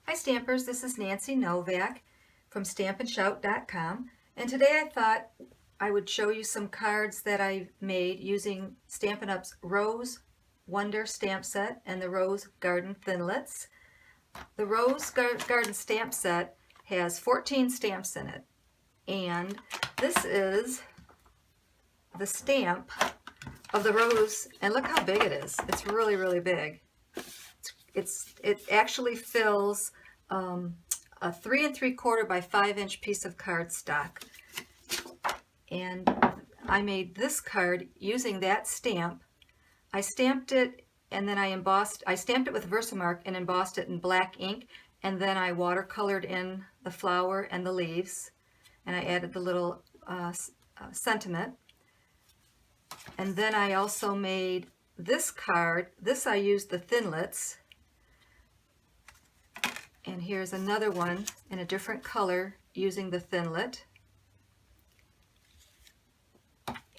Hi Stampers, this is Nancy Novak from StampinShout.com, and today I thought I would show you some cards that I made using Stampin' Up's Rose Wonder stamp set and the Rose Garden Thinlits. The Rose Garden stamp set has 14 stamps in it, and this is the stamp of the rose, and look how big it is. It's really, really big. It actually fills a 3 3/4 by 5-inch piece of cardstock, and I made this card using that stamp. I stamped it and then I stamped it with Versamark and embossed it in black ink, and then I watercolored in the flower and the leaves, and I added the little sentiment. And then I also made this card. This I used the Thinlits. And here's another one in a different color using the Thinlit.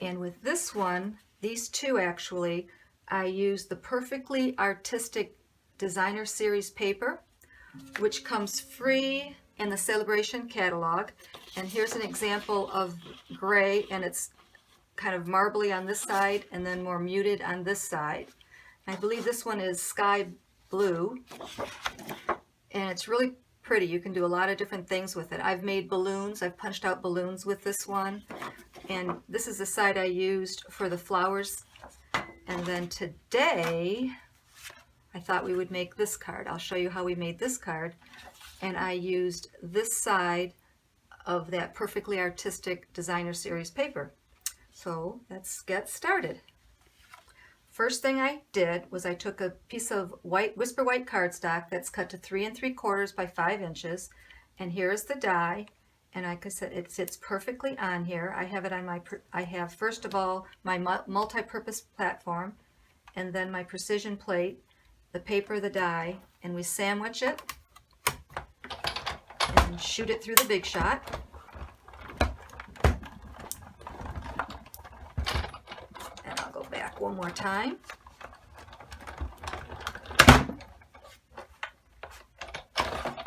And with this one, these two actually, I used the Perfectly Artistic Designer Series paper, which comes free in the Celebration catalog. And here's an example of gray, and it's kind of marbly on this side and then more muted on this side. I believe this one is sky blue. And it's really pretty. You can do a lot of different things with it. I've made balloons. I've punched out balloons with this one. And this is the side I used for the flowers. And then today, I thought we would make this card. I'll show you how we made this card. And I used this side of that Perfectly Artistic Designer Series paper. So let's get started. First thing I did was I took a piece of white Whisper White cardstock that's cut to 3 3/4 by 5 inches, and here's the die. And like I said, it sits perfectly on here. I have it on I have first of all my multi-purpose platform, and then my precision plate, the paper, the die, and we sandwich it and shoot it through the Big Shot. Back one more time.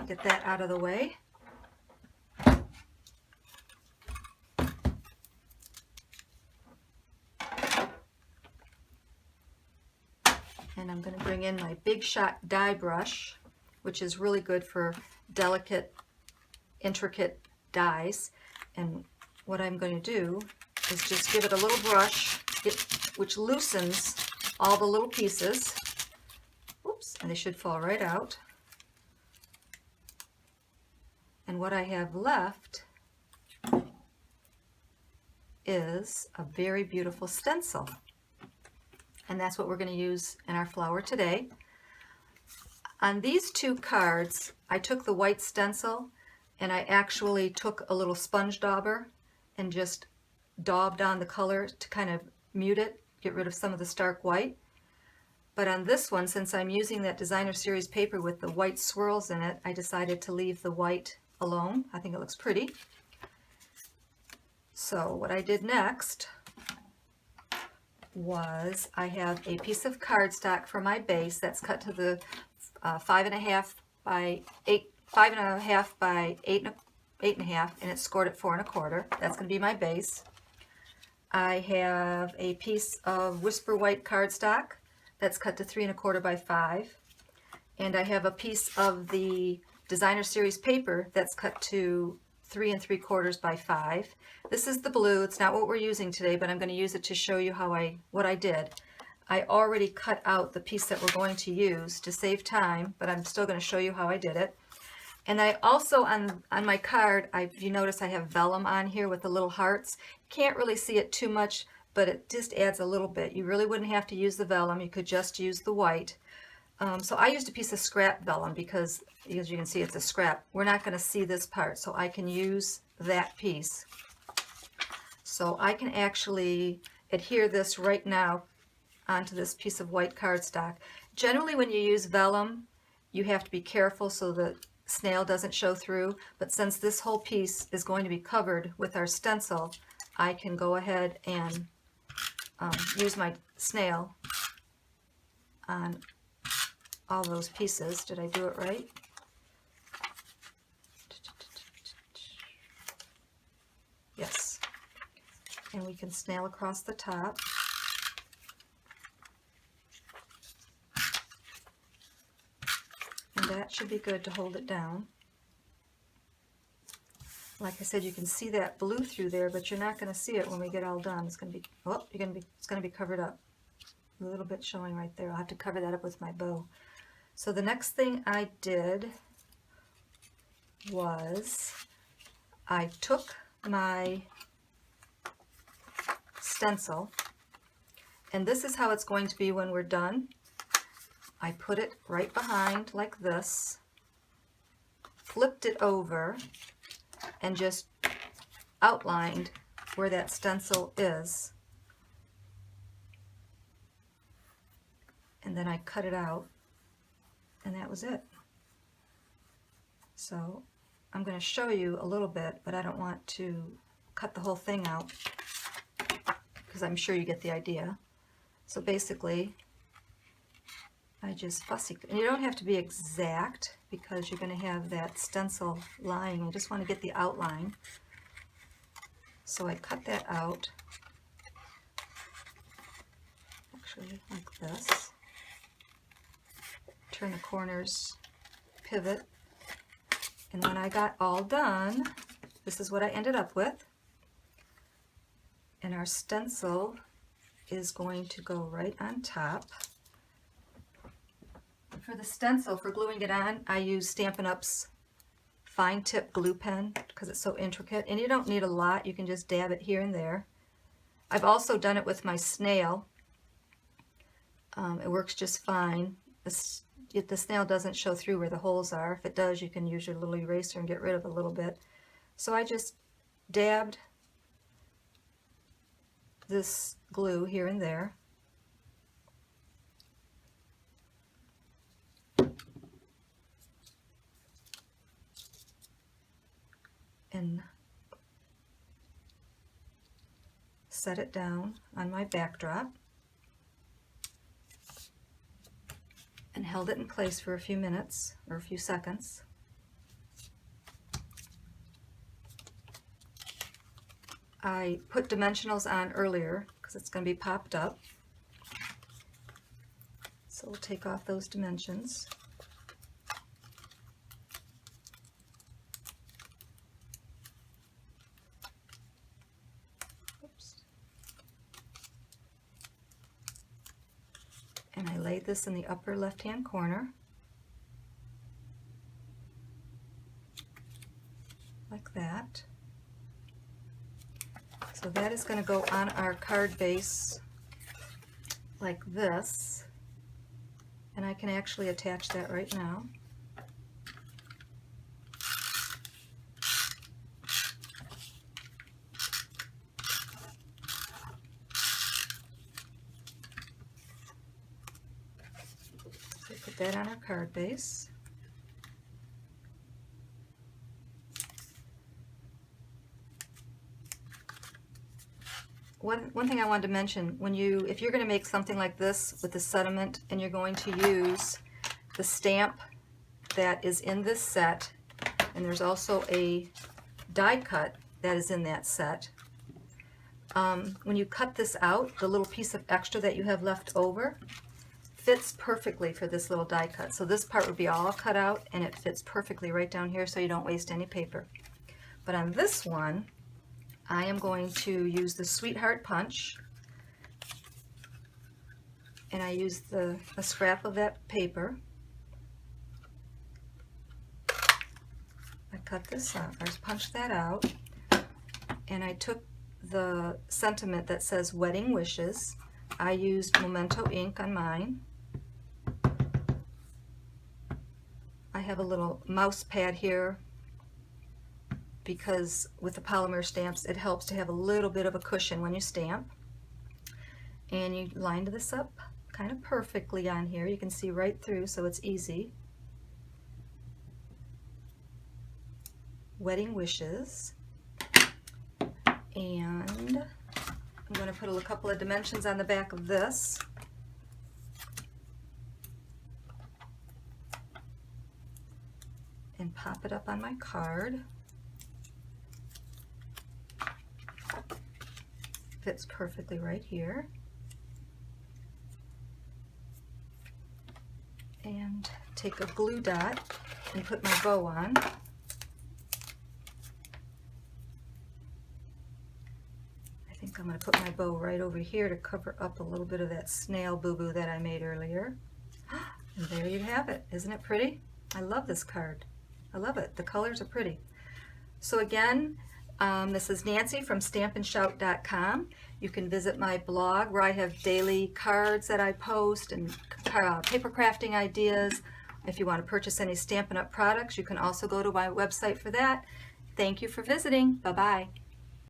Get that out of the way. And I'm going to bring in my Big Shot die brush, which is really good for delicate, intricate dies. And what I'm going to do is just give it a little brush, which loosens all the little pieces. Oops, and they should fall right out. And what I have left is a very beautiful stencil. And that's what we're going to use in our flower today. On these two cards, I took the white stencil and I actually took a little sponge dauber and just daubed on the color to kind of mute it, get rid of some of the stark white. But on this one, since I'm using that Designer Series paper with the white swirls in it, I decided to leave the white alone. I think it looks pretty. So what I did next was I have a piece of cardstock for my base that's cut to the 5.5 by 8, 5.5 by 8.5, and it's scored at 4 1/4. That's going to be my base. I have a piece of Whisper White cardstock that's cut to 3 1/4 by 5, and I have a piece of the Designer Series paper that's cut to 3 3/4 by 5. This is the blue. It's not what we're using today, but I'm going to use it to show you what I did. I already cut out the piece that we're going to use to save time, but I'm still going to show you how I did it. And I also, on my card, if you notice I have vellum on here with the little hearts. Can't really see it too much, but it just adds a little bit. You really wouldn't have to use the vellum. You could just use the white. So I used a piece of scrap vellum because, as you can see, it's a scrap. We're not going to see this part, so I can use that piece. So I can actually adhere this right now onto this piece of white cardstock. Generally, when you use vellum, you have to be careful so the snail doesn't show through, but since this whole piece is going to be covered with our stencil, I can go ahead and use my snail on all those pieces. Did I do it right? and we can snail across the top. And that should be good to hold it down. Like I said, you can see that blue through there, but you're not going to see it when we get all done. It's going to be, oh, it's going to be covered up. A little bit showing right there. I'll have to cover that up with my bow. So the next thing I did was I took my stencil, and this is how it's going to be when we're done. I put it right behind like this, flipped it over, and just outlined where that stencil is. And then I cut it out, and that was it. So I'm going to show you a little bit, but I don't want to cut the whole thing out because I'm sure you get the idea. So basically, I just fussy, and you don't have to be exact because you're going to have that stencil lying. You just want to get the outline. So I cut that out, actually like this. Turn the corners, pivot, and when I got all done, this is what I ended up with. And our stencil is going to go right on top. For the stencil, for gluing it on, I use Stampin' Up's fine tip glue pen because it's so intricate, and you don't need a lot. You can just dab it here and there. I've also done it with my snail. It works just fine. The snail doesn't show through where the holes are. If it does, you can use your little eraser and get rid of a little bit. So I just dabbed this glue here and there. And set it down on my backdrop and held it in place for a few minutes or a few seconds. I put dimensionals on earlier because it's going to be popped up. So we'll take off those dimensions. And I laid this in the upper left-hand corner, like that. So that is going to go on our card base like this, and I can actually attach that right now. Put that on our card base. One thing I wanted to mention, if you're going to make something like this with the sediment and you're going to use the stamp that is in this set, and there's also a die cut that is in that set, when you cut this out, the little piece of extra that you have left over fits perfectly for this little die cut. So this part would be all cut out, and it fits perfectly right down here so you don't waste any paper. But on this one, I am going to use the Sweetheart Punch, and I used a scrap of that paper. I cut this out, I punched that out, and I took the sentiment that says Wedding Wishes. I used Memento ink on mine. I have a little mouse pad here because with the polymer stamps it helps to have a little bit of a cushion when you stamp. And you lined this up kind of perfectly on here. You can see right through, so it's easy. Wedding Wishes. And I'm going to put a couple of dimensions on the back of this. And pop it up on my card. fits perfectly right here. And take a glue dot and put my bow on. I think I'm going to put my bow right over here to cover up a little bit of that snail boo-boo that I made earlier. And there you have it. Isn't it pretty? I love this card. I love it. The colors are pretty. So again, this is Nancy from stampandshout.com. You can visit my blog where I have daily cards that I post and paper crafting ideas. If you want to purchase any Stampin' Up! Products, you can also go to my website for that. Thank you for visiting. Bye-bye.